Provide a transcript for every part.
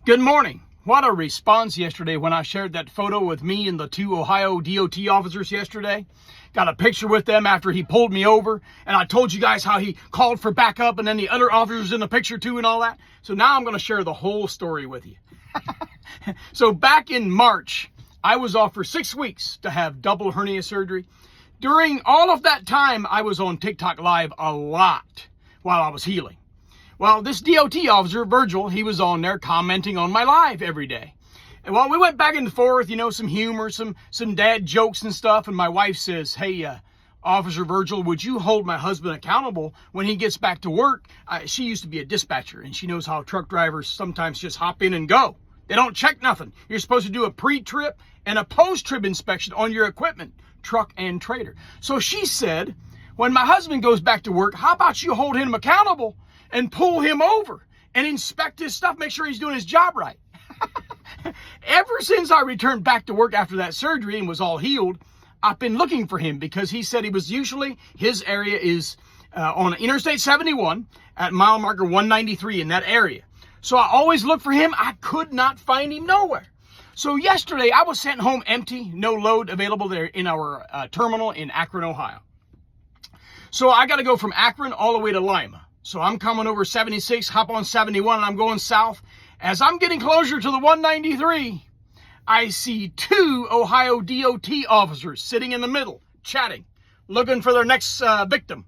Good morning. What a response yesterday when I shared that photo with me and the two Ohio DOT officers yesterday. Got a picture with them after he pulled me over, and I told you guys how he called for backup and then the other officers in the picture too and all that. So now I'm going to share the whole story with you. So back in March, I was off for 6 weeks to have double hernia surgery. During all of that time, I was on TikTok Live a lot while I was healing. Well, this DOT officer, Virgil, he was on there commenting on my live every day. And well, we went back and forth, some humor, some dad jokes and stuff. And my wife says, hey, Officer Virgil, would you hold my husband accountable when he gets back to work? She used to be a dispatcher, and she knows how truck drivers sometimes just hop in and go. They don't check nothing. You're supposed to do a pre-trip and a post-trip inspection on your equipment, truck and trailer. So she said, when my husband goes back to work, how about you hold him accountable and pull him over and inspect his stuff, make sure he's doing his job right. Ever since I returned back to work after that surgery and was all healed, I've been looking for him because he said his area is on Interstate 71 at mile marker 193 in that area. So I always look for him. I could not find him nowhere. So yesterday I was sent home empty, no load available there in our terminal in Akron, Ohio. So I got to go from Akron all the way to Lima. So I'm coming over 76, hop on 71, and I'm going south. As I'm getting closer to the 193, I see two Ohio DOT officers sitting in the middle, chatting, looking for their next victim.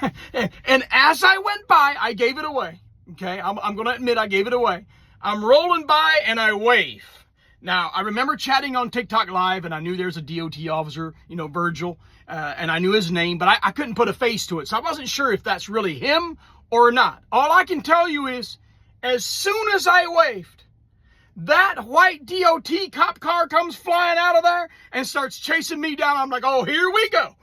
And as I went by, I gave it away. Okay, I'm going to admit I gave it away. I'm rolling by and I wave. Now, I remember chatting on TikTok Live, and I knew there's a DOT officer, Virgil, and I knew his name, but I couldn't put a face to it. So I wasn't sure if that's really him or not. All I can tell you is, as soon as I waved, that white DOT cop car comes flying out of there and starts chasing me down. I'm like, oh, here we go.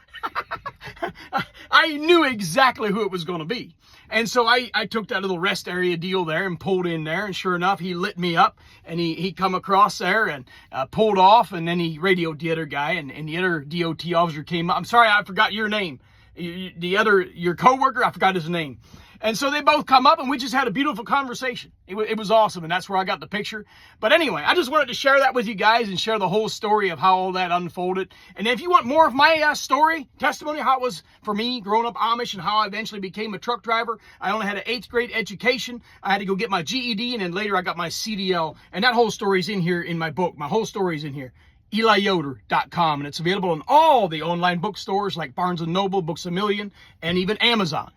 I knew exactly who it was going to be. And so I took that little rest area deal there and pulled in there. And sure enough, he lit me up and he come across there and pulled off. And then he radioed the other guy and the other DOT officer came up. I'm sorry, I forgot your name. Your coworker, I forgot his name. And so they both come up and we just had a beautiful conversation. It was awesome, and that's where I got the picture. But anyway, I just wanted to share that with you guys and share the whole story of how all that unfolded. And if you want more of my story, testimony, how it was for me growing up Amish and how I eventually became a truck driver. I only had an 8th grade education. I had to go get my GED, and then later I got my CDL. And that whole story's in here in my book. My whole story's in here. EliYoder.com, and it's available in all the online bookstores like Barnes & Noble, Books A Million, and even Amazon.